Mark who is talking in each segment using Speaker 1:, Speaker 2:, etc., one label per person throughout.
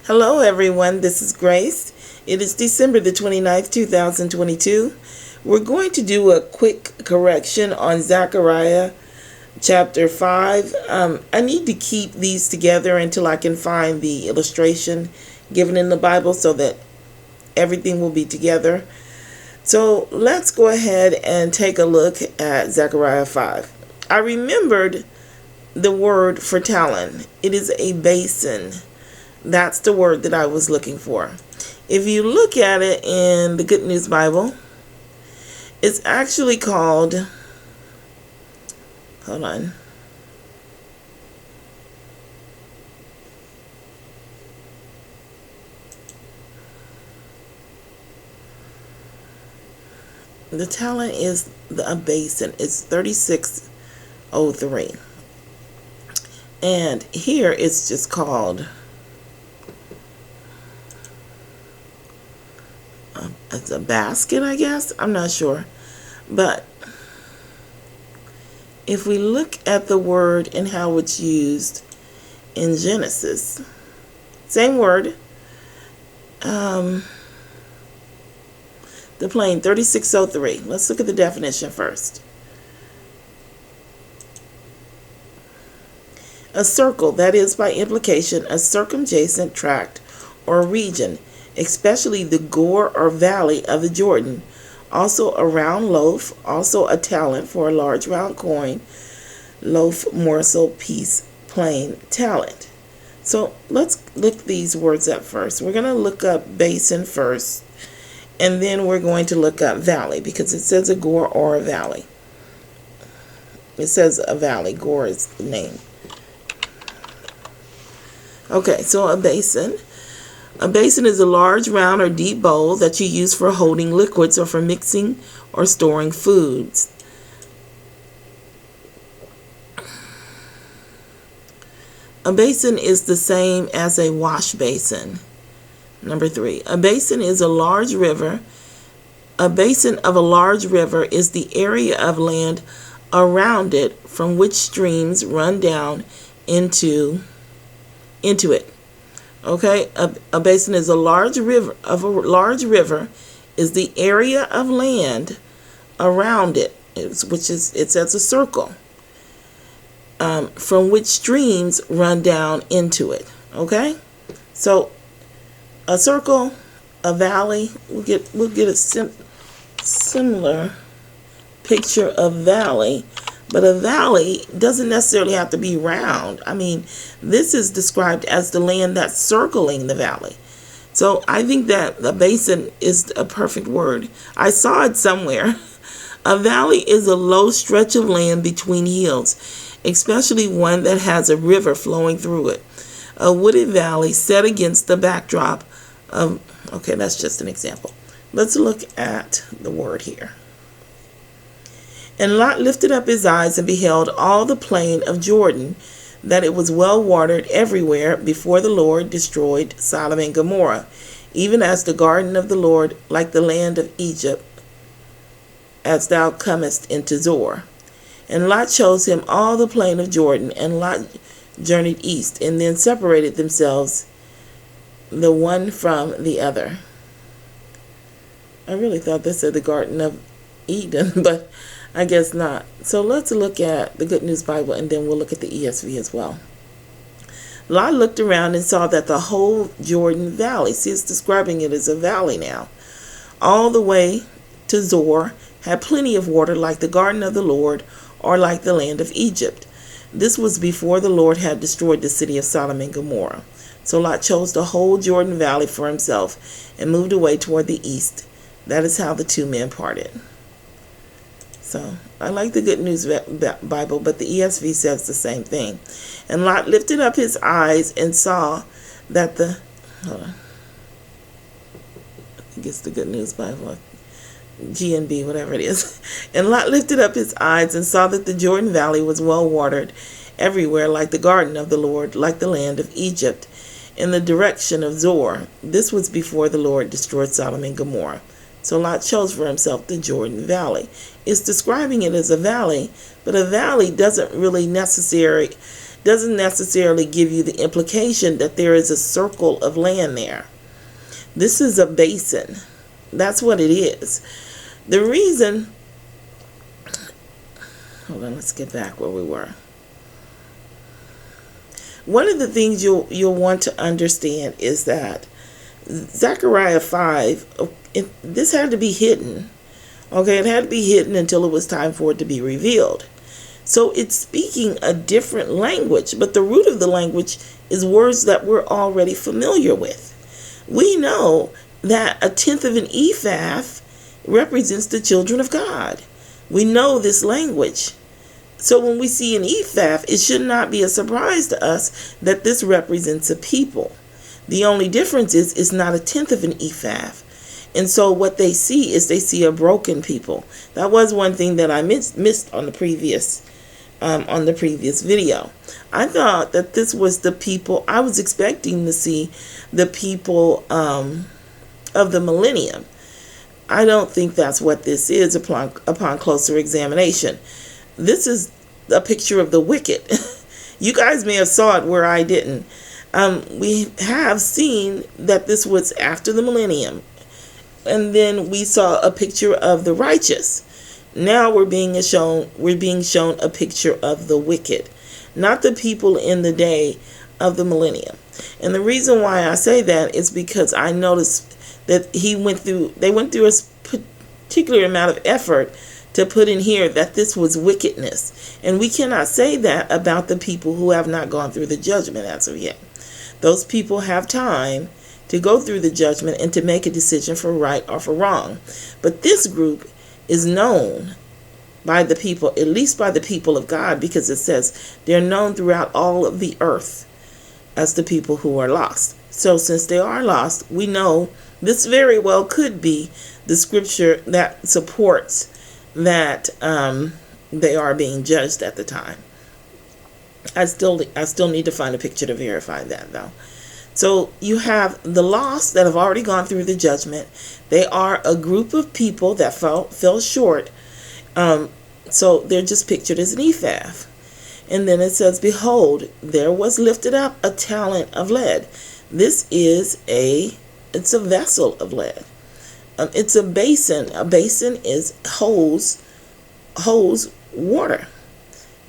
Speaker 1: Hello, everyone. This is Grace. It is December the 29th, 2022. We're going to do a quick correction on Zechariah chapter 5. I need to keep these together until I can find the illustration given in the Bible so that everything will be together. So let's go ahead and take a look at Zechariah 5. I remembered the word for talon. It is a basin. That's the word that I was looking for. If you look at it in the Good News Bible, it's actually called, hold on. The talent is a basin. It's 3603. And here it's just called it's a basket, I guess. I'm not sure. But if we look at the word and how it's used in Genesis, same word, the plain 3603. Let's look at the definition first. A circle, that is by implication, a circumjacent tract or region, especially the gore or valley of the Jordan. Also a round loaf, also a talent for a large round coin, loaf, morsel, piece, plain, talent. So let's look these words up first. We're going to look up basin first, and then we're going to look up valley because it says a gore or a valley. It says a valley, gore is the name. Okay, so a basin. A basin is a large, round, or deep bowl that you use for holding liquids or for mixing or storing foods. A basin is the same as a wash basin. Number 3, a basin is a large river. A basin of a large river is the area of land around it from which streams run down into it. Okay, a basin is a large river. Is the area of land around it, which is, it says a circle, from which streams run down into it. Okay, so a circle, a valley. We'll get a similar picture of valley. But a valley doesn't necessarily have to be round. I mean, this is described as the land that's circling the valley. So I think that the basin is a perfect word. I saw it somewhere. A valley is a low stretch of land between hills, especially one that has a river flowing through it. A wooded valley set against the backdrop of, okay, that's just an example. Let's look at the word here. And Lot lifted up his eyes and beheld all the plain of Jordan, that it was well watered everywhere before the Lord destroyed Sodom and Gomorrah, even as the garden of the Lord, like the land of Egypt, as thou comest into Zoar. And Lot chose him all the plain of Jordan, and Lot journeyed east, and then separated themselves the one from the other. I really thought this said the garden of Eden, but I guess not. So let's look at the Good News Bible, and then we'll look at the ESV as well. Lot looked around and saw that the whole Jordan Valley, see, it's describing it as a valley now, all the way to Zoar, had plenty of water like the garden of the Lord, or like the land of Egypt. This was before the Lord had destroyed the city of Sodom and Gomorrah. So Lot chose the whole Jordan Valley for himself and moved away toward the east. That is how the two men parted. So I like the Good News Bible, but the ESV says the same thing. And Lot lifted up his eyes and saw that I think it's the Good News Bible, GNB, whatever it is. And Lot lifted up his eyes and saw that the Jordan Valley was well watered everywhere, like the garden of the Lord, like the land of Egypt, in the direction of Zoar. This was before the Lord destroyed Sodom and Gomorrah. So Lot chose for himself the Jordan Valley. It's describing it as a valley, but a valley doesn't really necessarily doesn't necessarily give you the implication that there is a circle of land there. This is a basin. That's what it is. The reason, hold on, let's get back where we were. One of the things you'll want to understand is that Zechariah 5, this had to be hidden. Okay, it had to be hidden until it was time for it to be revealed. So it's speaking a different language, but the root of the language is words that we're already familiar with. We know that a tenth of an ephah represents the children of God. We know this language. So when we see an ephah, it should not be a surprise to us that this represents a people. The only difference is it's not a tenth of an ephah. And so what they see is they see a broken people. That was one thing that I missed on the previous video. I thought that this was the people, I was expecting to see the people of the millennium. I don't think that's what this is upon closer examination. This is a picture of the wicked. You guys may have saw it where I didn't. We have seen that this was after the millennium. And then we saw a picture of the righteous. Now we're being shown a picture of the wicked, not the people in the day of the millennium. And the reason why I say that is because I noticed that they went through a particular amount of effort to put in here that this was wickedness. And we cannot say that about the people who have not gone through the judgment as of yet. Those people have time to go through the judgment and to make a decision for right or for wrong. But this group is known by the people, at least by the people of God, because it says they're known throughout all of the earth as the people who are lost. So since they are lost, we know this very well could be the scripture that supports that they are being judged at the time. I still need to find a picture to verify that, though. So you have the lost that have already gone through the judgment. They are a group of people that fell short. So they're just pictured as an ephah. And then it says, behold, there was lifted up a talent of lead. This is it's a vessel of lead. It's a basin. A basin holds water.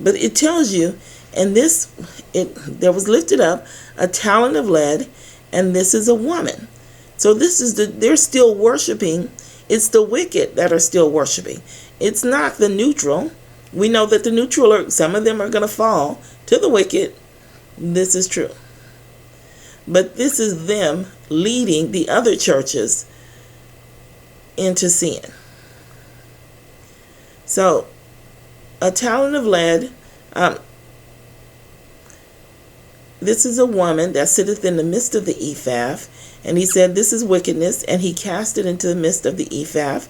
Speaker 1: But it tells you, and there was lifted up a talent of lead, and this is a woman. So they're still worshiping. It's the wicked that are still worshiping. It's not the neutral. We know that the neutral, some of them are going to fall to the wicked. This is true. But this is them leading the other churches into sin. So, a talent of lead, this is a woman that sitteth in the midst of the ephah, and he said, this is wickedness, and he cast it into the midst of the ephah,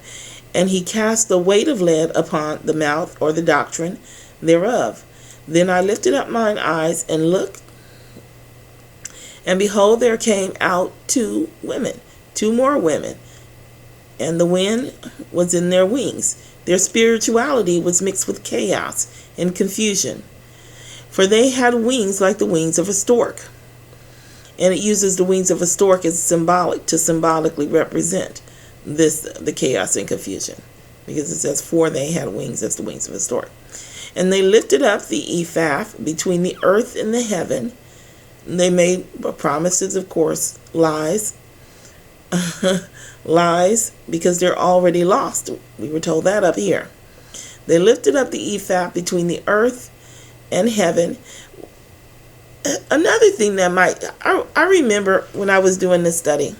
Speaker 1: and he cast the weight of lead upon the mouth, or the doctrine thereof. Then I lifted up mine eyes and looked, and behold, there came out two more women, and the wind was in their wings. Their spirituality was mixed with chaos and confusion, for they had wings like the wings of a stork. And it uses the wings of a stork as symbolically represent the chaos and confusion, because it says, for they had wings as the wings of a stork. And they lifted up the ephah between the earth and the heaven. They made promises, of course, lies, because they're already lost. We were told that up here. They lifted up the ephah between the earth and heaven. Another thing that I remember when I was doing this study,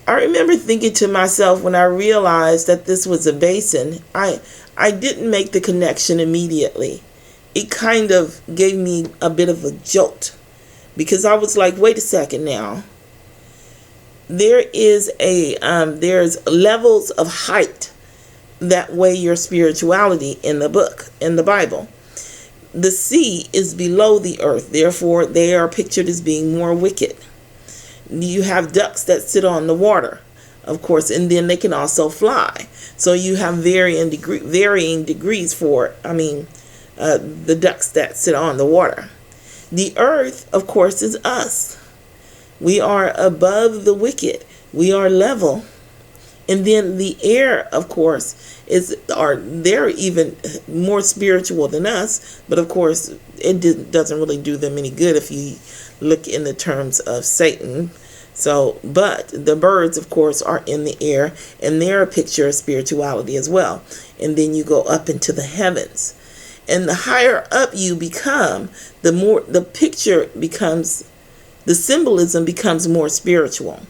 Speaker 1: I remember thinking to myself when I realized that this was a basin, I didn't make the connection immediately. It kind of gave me a bit of a jolt, because I was like, wait a second now. There's levels of height that weigh your spirituality in the Bible. The sea is below the earth, therefore they are pictured as being more wicked. You have ducks that sit on the water, of course, and then they can also fly. So you have varying degrees for, the ducks that sit on the water. The earth, of course, is us. We are above the wicked. We are level. And then the air, of course, they're even more spiritual than us. But of course, doesn't really do them any good if you look in the terms of Satan. So, but the birds, of course, are in the air, and they're a picture of spirituality as well. And then you go up into the heavens. And the higher up you become, the more the picture becomes, the symbolism becomes more spiritual.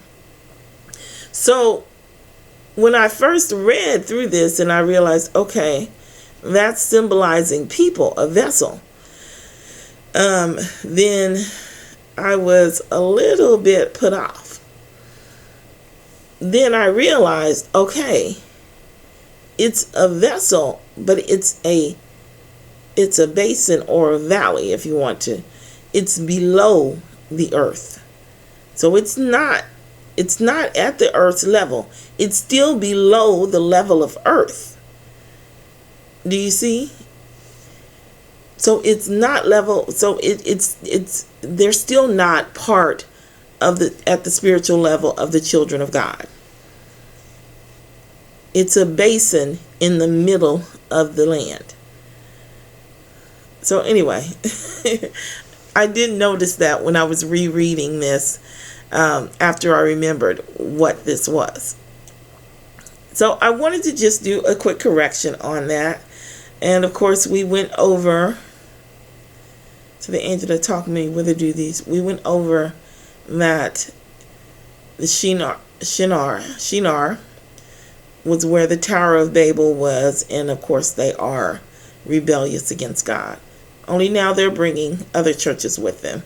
Speaker 1: So when I first read through this and I realized, okay, that's symbolizing people, a vessel, then I was a little bit put off. Then I realized, okay, it's a vessel, but it's a basin or a valley, if you want to. It's below the earth. So it's not at the earth's level. It's still below the level of earth. Do you see? So it's not level. So they're still not part of at the spiritual level of the children of God. It's a basin in the middle of the land. So anyway, I did notice that when I was rereading this, after I remembered what this was. So I wanted to just do a quick correction on that. And of course, we went over to the angel that taught me whether to do these. We went over that the Shinar was where the Tower of Babel was. And of course, they are rebellious against God. Only now they're bringing other churches with them.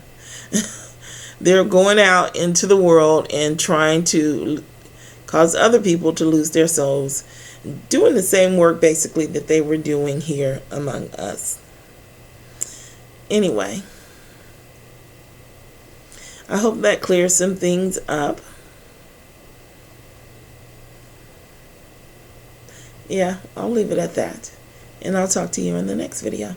Speaker 1: They're going out into the world and trying to cause other people to lose their souls, doing the same work basically that they were doing here among us. Anyway, I hope that clears some things up. Yeah, I'll leave it at that. And I'll talk to you in the next video.